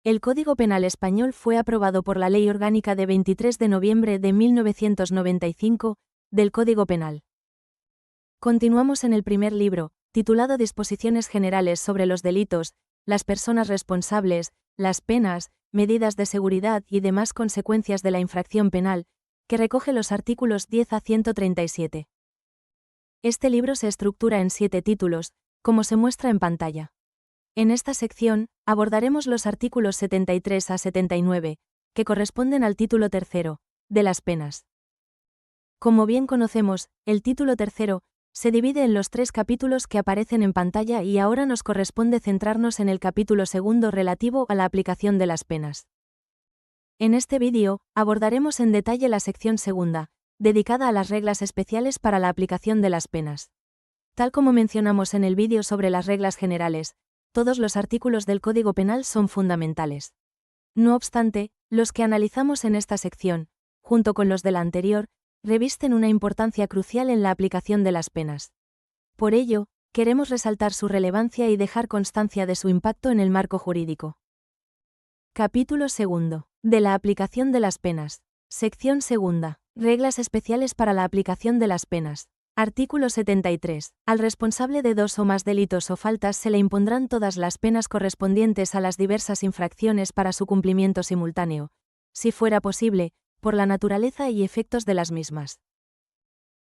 El Código Penal Español fue aprobado por la Ley Orgánica de 23 de noviembre de 1995, del Código Penal. Continuamos en el primer libro, titulado Disposiciones Generales sobre los delitos, las personas responsables, las penas, medidas de seguridad y demás consecuencias de la infracción penal, que recoge los artículos 10 a 137. Este libro se estructura en 7 títulos, como se muestra en pantalla. En esta sección, abordaremos los artículos 73 a 79, que corresponden al título tercero, de las penas. Como bien conocemos, el título tercero se divide en los 3 capítulos que aparecen en pantalla y ahora nos corresponde centrarnos en el capítulo segundo relativo a la aplicación de las penas. En este vídeo, abordaremos en detalle la sección segunda, dedicada a las reglas especiales para la aplicación de las penas. Tal como mencionamos en el vídeo sobre las reglas generales, todos los artículos del Código Penal son fundamentales. No obstante, los que analizamos en esta sección, junto con los de la anterior, revisten una importancia crucial en la aplicación de las penas. Por ello, queremos resaltar su relevancia y dejar constancia de su impacto en el marco jurídico. Capítulo segundo. De la aplicación de las penas. Sección segunda. Reglas especiales para la aplicación de las penas. Artículo 73. Al responsable de 2 o más delitos o faltas se le impondrán todas las penas correspondientes a las diversas infracciones para su cumplimiento simultáneo, si fuera posible, por la naturaleza y efectos de las mismas.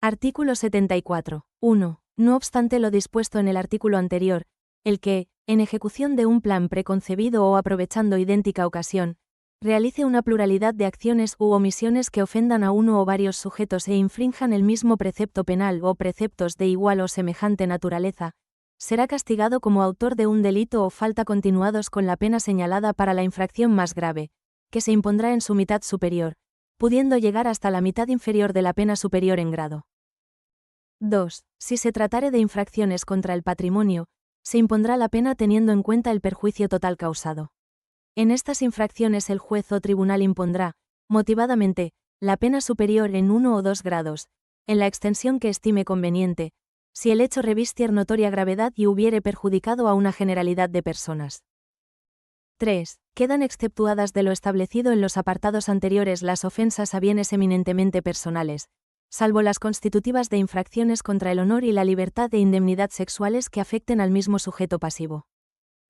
Artículo 74. 1. No obstante lo dispuesto en el artículo anterior, el que, en ejecución de un plan preconcebido o aprovechando idéntica ocasión, realice una pluralidad de acciones u omisiones que ofendan a uno o varios sujetos e infrinjan el mismo precepto penal o preceptos de igual o semejante naturaleza, será castigado como autor de un delito o falta continuados con la pena señalada para la infracción más grave, que se impondrá en su mitad superior, pudiendo llegar hasta la mitad inferior de la pena superior en grado. 2. Si se tratare de infracciones contra el patrimonio, se impondrá la pena teniendo en cuenta el perjuicio total causado. En estas infracciones el juez o tribunal impondrá, motivadamente, la pena superior en 1 o 2 grados, en la extensión que estime conveniente, si el hecho revistiere notoria gravedad y hubiere perjudicado a una generalidad de personas. 3. Quedan exceptuadas de lo establecido en los apartados anteriores las ofensas a bienes eminentemente personales, salvo las constitutivas de infracciones contra el honor y la libertad e indemnidad sexuales que afecten al mismo sujeto pasivo.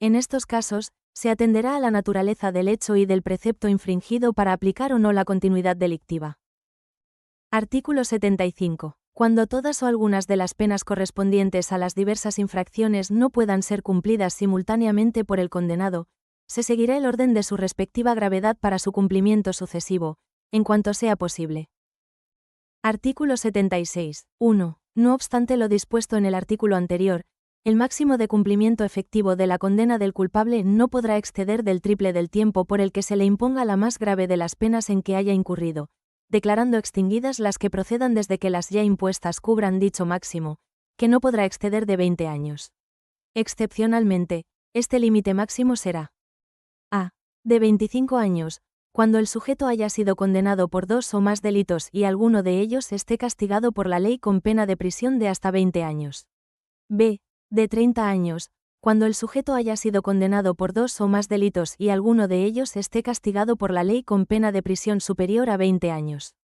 En estos casos, se atenderá a la naturaleza del hecho y del precepto infringido para aplicar o no la continuidad delictiva. Artículo 75. Cuando todas o algunas de las penas correspondientes a las diversas infracciones no puedan ser cumplidas simultáneamente por el condenado, se seguirá el orden de su respectiva gravedad para su cumplimiento sucesivo, en cuanto sea posible. Artículo 76. 1. No obstante lo dispuesto en el artículo anterior, el máximo de cumplimiento efectivo de la condena del culpable no podrá exceder del triple del tiempo por el que se le imponga la más grave de las penas en que haya incurrido, declarando extinguidas las que procedan desde que las ya impuestas cubran dicho máximo, que no podrá exceder de 20 años. Excepcionalmente, este límite máximo será a. de 25 años, cuando el sujeto haya sido condenado por 2 o más delitos y alguno de ellos esté castigado por la ley con pena de prisión de hasta 20 años. b. de 30 años, cuando el sujeto haya sido condenado por 2 o más delitos y alguno de ellos esté castigado por la ley con pena de prisión superior a 20 años.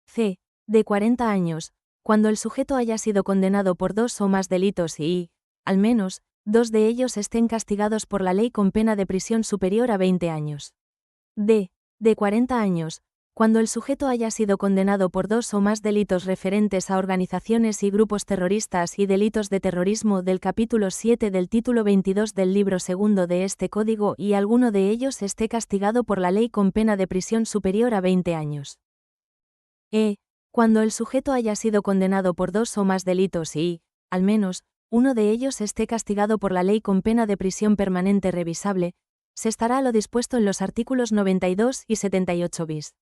c. de 40 años, cuando el sujeto haya sido condenado por 2 o más delitos y, al menos, 2 de ellos estén castigados por la ley con pena de prisión superior a 20 años. d. de 40 años, cuando el sujeto haya sido condenado por 2 o más delitos referentes a organizaciones y grupos terroristas y delitos de terrorismo del capítulo 7 del título 22 del libro segundo de este código y alguno de ellos esté castigado por la ley con pena de prisión superior a 20 años. e. cuando el sujeto haya sido condenado por 2 o más delitos y, al menos, uno de ellos esté castigado por la ley con pena de prisión permanente revisable, se estará a lo dispuesto en los artículos 92 y 78 bis.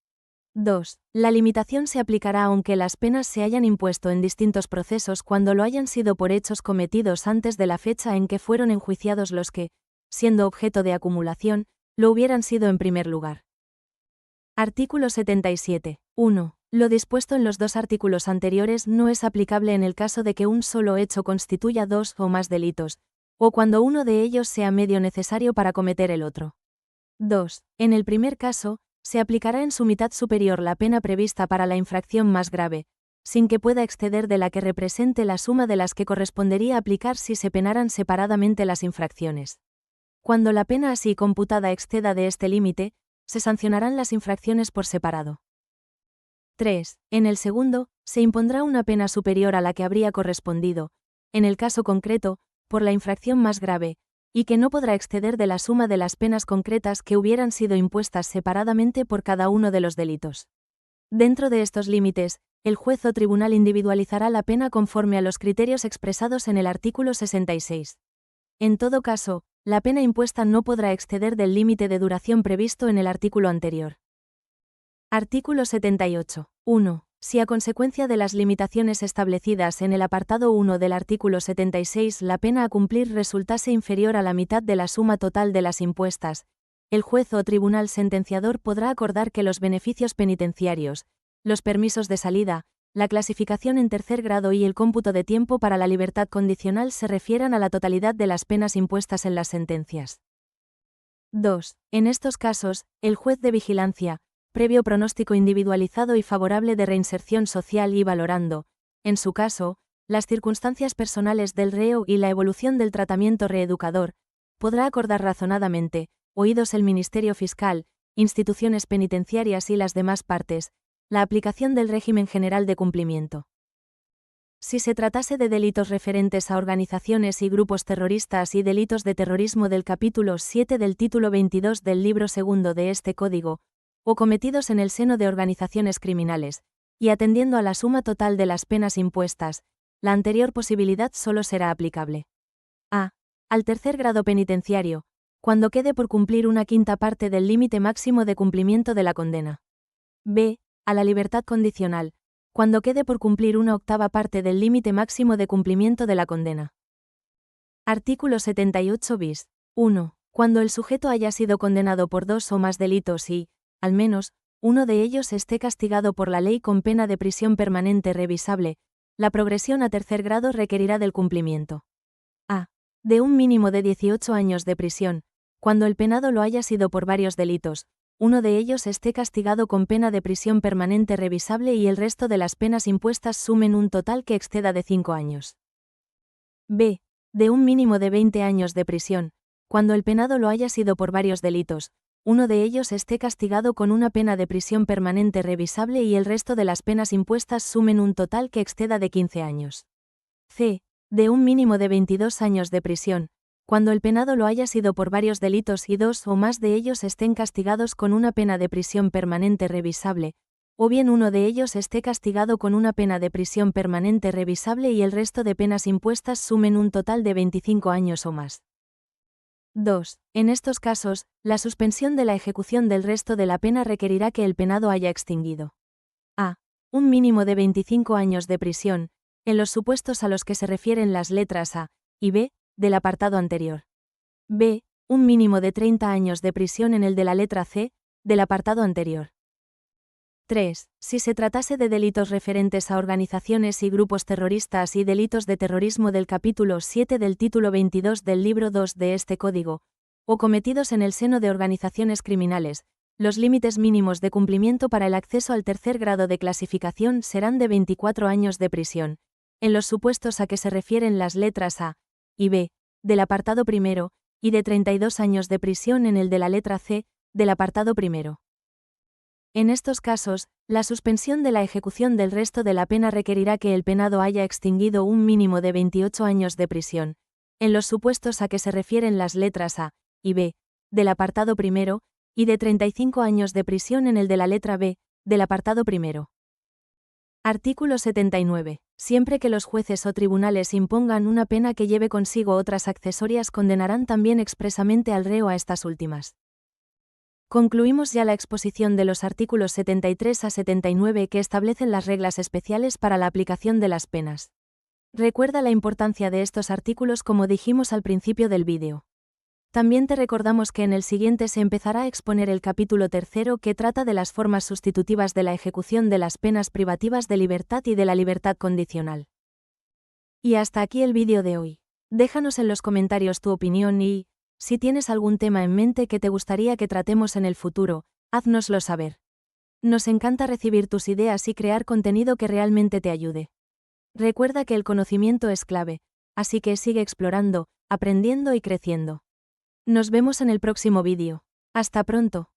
2. La limitación se aplicará aunque las penas se hayan impuesto en distintos procesos cuando lo hayan sido por hechos cometidos antes de la fecha en que fueron enjuiciados los que, siendo objeto de acumulación, lo hubieran sido en primer lugar. Artículo 77. 1. Lo dispuesto en los 2 artículos anteriores no es aplicable en el caso de que un solo hecho constituya 2 o más delitos, o cuando uno de ellos sea medio necesario para cometer el otro. 2. En el primer caso, se aplicará en su mitad superior la pena prevista para la infracción más grave, sin que pueda exceder de la que represente la suma de las que correspondería aplicar si se penaran separadamente las infracciones. Cuando la pena así computada exceda de este límite, se sancionarán las infracciones por separado. 3. En el segundo, se impondrá una pena superior a la que habría correspondido, en el caso concreto, por la infracción más grave, y que no podrá exceder de la suma de las penas concretas que hubieran sido impuestas separadamente por cada uno de los delitos. Dentro de estos límites, el juez o tribunal individualizará la pena conforme a los criterios expresados en el artículo 66. En todo caso, la pena impuesta no podrá exceder del límite de duración previsto en el artículo anterior. Artículo 78. 1. Si a consecuencia de las limitaciones establecidas en el apartado 1 del artículo 76 la pena a cumplir resultase inferior a la mitad de la suma total de las impuestas, el juez o tribunal sentenciador podrá acordar que los beneficios penitenciarios, los permisos de salida, la clasificación en tercer grado y el cómputo de tiempo para la libertad condicional se refieran a la totalidad de las penas impuestas en las sentencias. 2. En estos casos, el juez de vigilancia, previo pronóstico individualizado y favorable de reinserción social y valorando, en su caso, las circunstancias personales del reo y la evolución del tratamiento reeducador, podrá acordar razonadamente, oídos el Ministerio Fiscal, instituciones penitenciarias y las demás partes, la aplicación del régimen general de cumplimiento. Si se tratase de delitos referentes a organizaciones y grupos terroristas y delitos de terrorismo del capítulo 7 del título 22 del libro segundo de este Código, o cometidos en el seno de organizaciones criminales, y atendiendo a la suma total de las penas impuestas, la anterior posibilidad solo será aplicable. A. Al tercer grado penitenciario, cuando quede por cumplir una quinta parte del límite máximo de cumplimiento de la condena. B. A la libertad condicional, cuando quede por cumplir una octava parte del límite máximo de cumplimiento de la condena. Artículo 78 bis. 1. Cuando el sujeto haya sido condenado por 2 o más delitos y, al menos, uno de ellos esté castigado por la ley con pena de prisión permanente revisable, la progresión a tercer grado requerirá del cumplimiento a. De un mínimo de 18 años de prisión, cuando el penado lo haya sido por varios delitos, uno de ellos esté castigado con pena de prisión permanente revisable y el resto de las penas impuestas sumen un total que exceda de 5 años. B. De un mínimo de 20 años de prisión, cuando el penado lo haya sido por varios delitos, uno de ellos esté castigado con una pena de prisión permanente revisable y el resto de las penas impuestas sumen un total que exceda de 15 años. C. De un mínimo de 22 años de prisión, cuando el penado lo haya sido por varios delitos y 2 o más de ellos estén castigados con una pena de prisión permanente revisable, o bien uno de ellos esté castigado con una pena de prisión permanente revisable y el resto de penas impuestas sumen un total de 25 años o más. 2. En estos casos, la suspensión de la ejecución del resto de la pena requerirá que el penado haya extinguido a. Un mínimo de 25 años de prisión, en los supuestos a los que se refieren las letras A y B del apartado anterior. B. Un mínimo de 30 años de prisión en el de la letra C del apartado anterior. 3. Si se tratase de delitos referentes a organizaciones y grupos terroristas y delitos de terrorismo del capítulo 7 del título 22 del libro 2 de este Código, o cometidos en el seno de organizaciones criminales, los límites mínimos de cumplimiento para el acceso al tercer grado de clasificación serán de 24 años de prisión, en los supuestos a que se refieren las letras A y B del apartado primero, y de 32 años de prisión en el de la letra C del apartado primero. En estos casos, la suspensión de la ejecución del resto de la pena requerirá que el penado haya extinguido un mínimo de 28 años de prisión, en los supuestos a que se refieren las letras A y B del apartado primero, y de 35 años de prisión en el de la letra B del apartado primero. Artículo 79. Siempre que los jueces o tribunales impongan una pena que lleve consigo otras accesorias, condenarán también expresamente al reo a estas últimas. Concluimos ya la exposición de los artículos 73 a 79 que establecen las reglas especiales para la aplicación de las penas. Recuerda la importancia de estos artículos como dijimos al principio del vídeo. También te recordamos que en el siguiente se empezará a exponer el capítulo 3 que trata de las formas sustitutivas de la ejecución de las penas privativas de libertad y de la libertad condicional. Y hasta aquí el vídeo de hoy. Déjanos en los comentarios tu opinión y, Si tienes algún tema en mente que te gustaría que tratemos en el futuro, háznoslo saber. Nos encanta recibir tus ideas y crear contenido que realmente te ayude. Recuerda que el conocimiento es clave, así que sigue explorando, aprendiendo y creciendo. Nos vemos en el próximo vídeo. Hasta pronto.